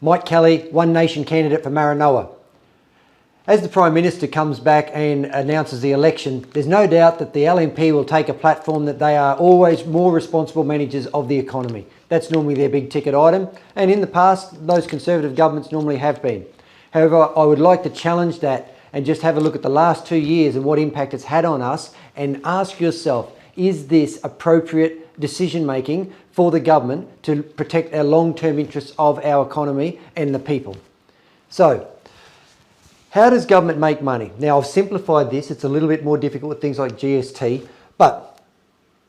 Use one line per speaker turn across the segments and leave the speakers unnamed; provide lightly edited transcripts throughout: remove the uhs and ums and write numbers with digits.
Mike Kelly, One Nation candidate for Maranoa. As the Prime Minister comes back and announces the election, there's no doubt that the LNP will take a platform that they are always more responsible managers of the economy. That's normally their big ticket item, and in the past, those Conservative governments normally have been. However, I would like to challenge that and just have a look at the last 2 years and what impact it's had on us, and ask yourself, is this appropriate decision making for the government to protect our long-term interests of our economy and the people? So, how does government make money? Now, I've simplified this. It's a little bit more difficult with things like GST, but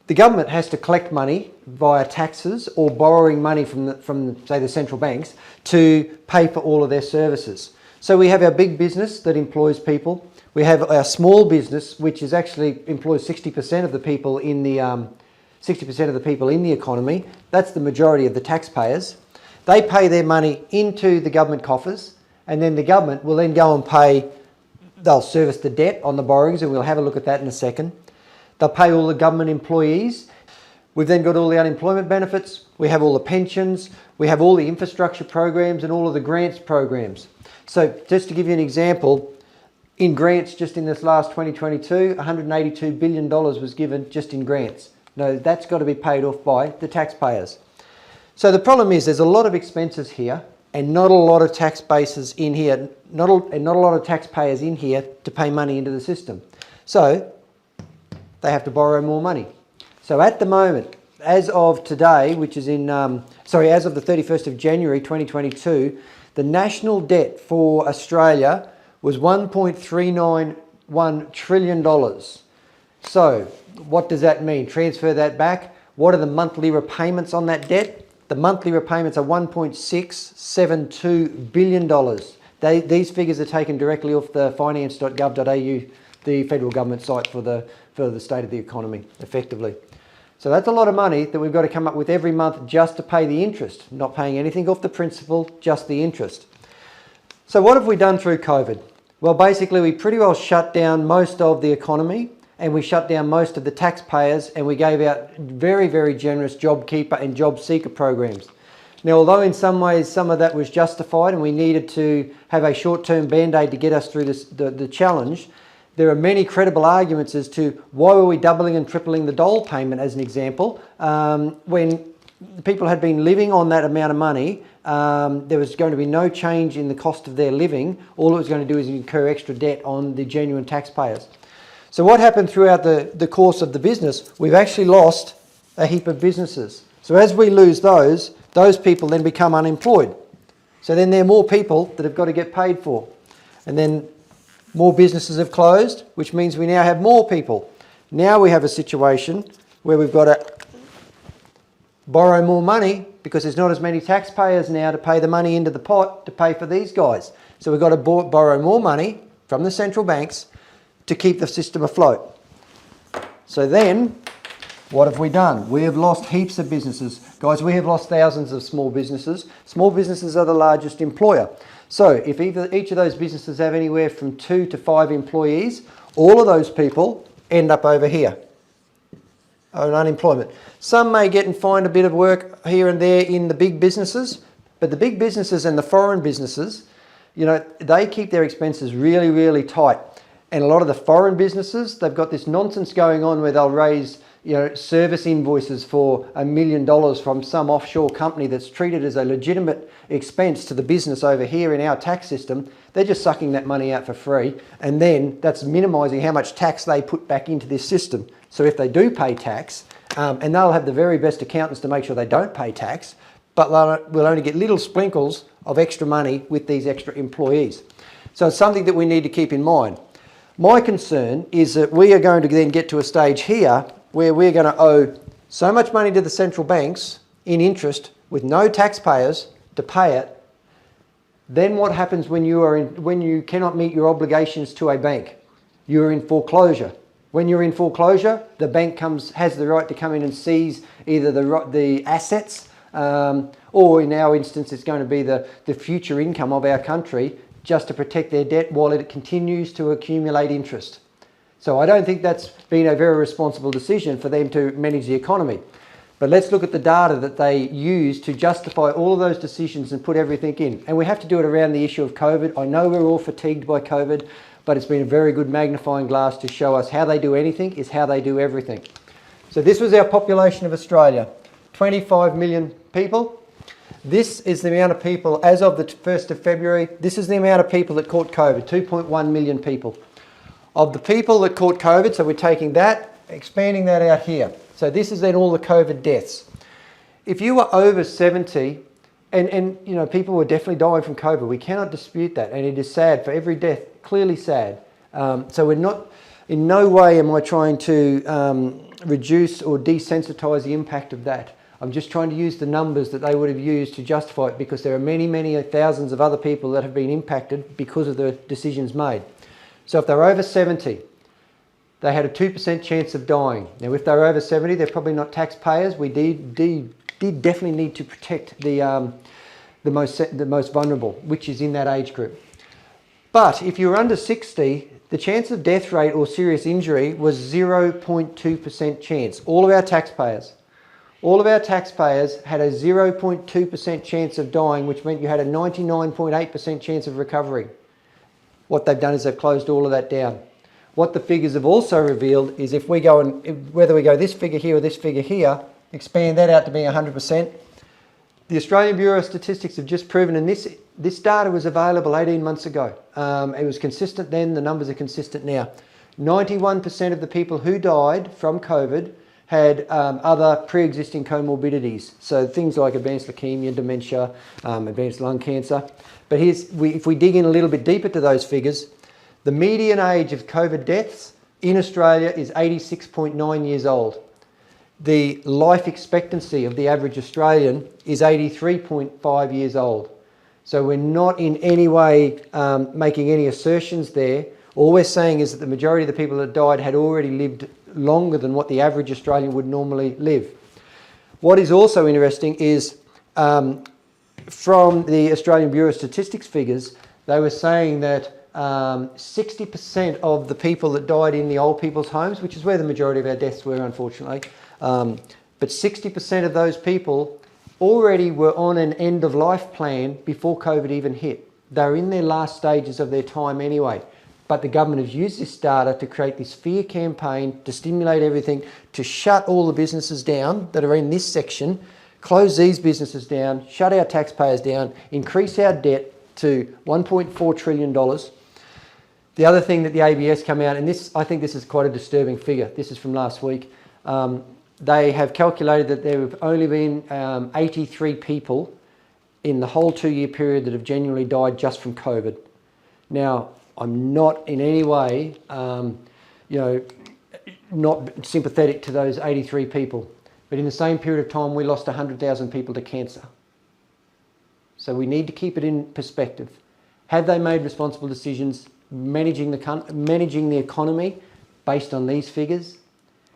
the government has to collect money via taxes or borrowing money from say, the central banks to pay for all of their services. So we have our big business that employs people. We have our small business, which is actually employs 60% of the people in the 60% of the people in the economy. That's the majority of the taxpayers. They pay their money into the government coffers, and then the government will then go and pay, they'll service the debt on the borrowings, and we'll have a look at that in a second. They'll pay all the government employees. We've then got all the unemployment benefits. We have all the pensions. We have all the infrastructure programs and all of the grants programs. So just to give you an example, in grants just in this last 2022, $182 billion was given just in grants. No, that's got to be paid off by the taxpayers. So the problem is there's a lot of expenses here, and not a lot of tax bases in here, not a lot of taxpayers in here to pay money into the system. So they have to borrow more money. So at the moment, as of today, which is as of the 31st of January 2022, the national debt for Australia was $1.391 trillion. So what does that mean? Transfer that back. What are the monthly repayments on that debt? The monthly repayments are $1.672 billion. These figures are taken directly off the finance.gov.au, the federal government site for the state of the economy, effectively. So that's a lot of money that we've got to come up with every month just to pay the interest, not paying anything off the principal, just the interest. So what have we done through COVID? Well, basically we pretty well shut down most of the economy, and we shut down most of the taxpayers, and we gave out very, very generous JobKeeper and JobSeeker programs. Now, although in some ways some of that was justified and we needed to have a short-term band-aid to get us through the challenge, there are many credible arguments as to why were we doubling and tripling the dole payment, as an example, when people had been living on that amount of money. There was going to be no change in the cost of their living. All it was going to do is incur extra debt on the genuine taxpayers. So what happened throughout the course of the business? We've actually lost a heap of businesses. So as we lose those people then become unemployed. So then there are more people that have got to get paid for. And then more businesses have closed, which means we now have more people. Now we have a situation where we've got to borrow more money because there's not as many taxpayers now to pay the money into the pot to pay for these guys. So we've got to borrow more money from the central banks to keep the system afloat. So then, what have we done? We have lost heaps of businesses. Guys, we have lost thousands of small businesses. Small businesses are the largest employer. So if each of those businesses have anywhere from 2 to 5 employees, all of those people end up over here on unemployment. Some may get and find a bit of work here and there in the big businesses, but the big businesses and the foreign businesses, they keep their expenses really, really tight. And a lot of the foreign businesses, they've got this nonsense going on where they'll raise, service invoices for $1 million from some offshore company that's treated as a legitimate expense to the business over here in our tax system. They're just sucking that money out for free, and then that's minimising how much tax they put back into this system. So if they do pay tax, and they'll have the very best accountants to make sure they don't pay tax, but we'll only get little sprinkles of extra money with these extra employees. So it's something that we need to keep in mind. My concern is that we are going to then get to a stage here where we're going to owe so much money to the central banks in interest with no taxpayers to pay it. Then what happens when you cannot meet your obligations to a bank? You're in foreclosure. When you're in foreclosure, the bank has the right to come in and seize either the assets, or in our instance, it's going to be the future income of our country, just to protect their debt while it continues to accumulate interest. So I don't think that's been a very responsible decision for them to manage the economy. But let's look at the data that they use to justify all of those decisions and put everything in. And we have to do it around the issue of COVID. I know we're all fatigued by COVID, but it's been a very good magnifying glass to show us how they do anything is how they do everything. So this was our population of Australia, 25 million people. This is the amount of people, as of the 1st of February, this is the amount of people that caught COVID, 2.1 million people. Of the people that caught COVID, so we're taking that, expanding that out here. So this is then all the COVID deaths. If you were over 70, and you know, people were definitely dying from COVID, we cannot dispute that, and it is sad for every death, clearly sad. So we're not, in no way am I trying to reduce or desensitise the impact of that. I'm just trying to use the numbers that they would have used to justify it, because there are many, many thousands of other people that have been impacted because of the decisions made. So if they're over 70, they had a 2% chance of dying. Now, if they're over 70, they're probably not taxpayers. We did definitely need to protect the most vulnerable, which is in that age group. But if you were under 60, the chance of death rate or serious injury was 0.2% chance. All of our taxpayers had a 0.2% chance of dying, which meant you had a 99.8% chance of recovery. What they've done is they've closed all of that down. What the figures have also revealed is if we go and, whether we go this figure here or this figure here, expand that out to being 100%, the Australian Bureau of Statistics have just proven, and this data was available 18 months ago. It was consistent then, the numbers are consistent now. 91% of the people who died from COVID had other pre-existing comorbidities. So things like advanced leukemia, dementia, advanced lung cancer. But if we dig in a little bit deeper to those figures, the median age of COVID deaths in Australia is 86.9 years old. The life expectancy of the average Australian is 83.5 years old. So we're not in any way making any assertions there. All we're saying is that the majority of the people that died had already lived longer than what the average Australian would normally live. What is also interesting is from the Australian Bureau of Statistics figures, they were saying that 60% of the people that died in the old people's homes, which is where the majority of our deaths were, unfortunately, but 60% of those people already were on an end-of-life plan before COVID even hit. They were in their last stages of their time anyway. But the government has used this data to create this fear campaign, to stimulate everything, to shut all the businesses down that are in this section, close these businesses down, shut our taxpayers down, increase our debt to $1.4 trillion. The other thing that the ABS come out, and I think this is quite a disturbing figure. This is from last week. They have calculated that there have only been 83 people in the whole 2-year period that have genuinely died just from COVID. Now, I'm not in any way, not sympathetic to those 83 people. But in the same period of time, we lost 100,000 people to cancer. So we need to keep it in perspective. Have they made responsible decisions managing the economy based on these figures?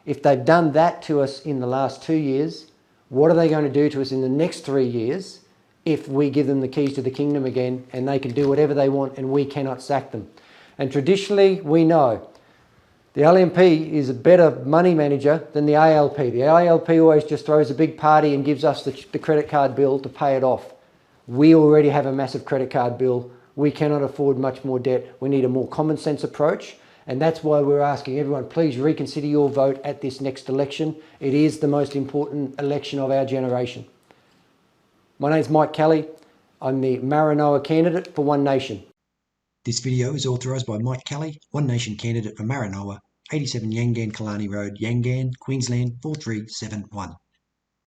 If they've done that to us in the last 2 years, what are they going to do to us in the next 3 years if we give them the keys to the kingdom again and they can do whatever they want and we cannot sack them? And traditionally, we know the LNP is a better money manager than the ALP. The ALP always just throws a big party and gives us the credit card bill to pay it off. We already have a massive credit card bill. We cannot afford much more debt. We need a more common sense approach. And that's why we're asking everyone, please reconsider your vote at this next election. It is the most important election of our generation. My name's Mike Kelly. I'm the Maranoa candidate for One Nation.
This video is authorised by Mike Kelly, One Nation candidate for Maranoa, 87 Yangan Killarney Road, Yangan, Queensland 4371.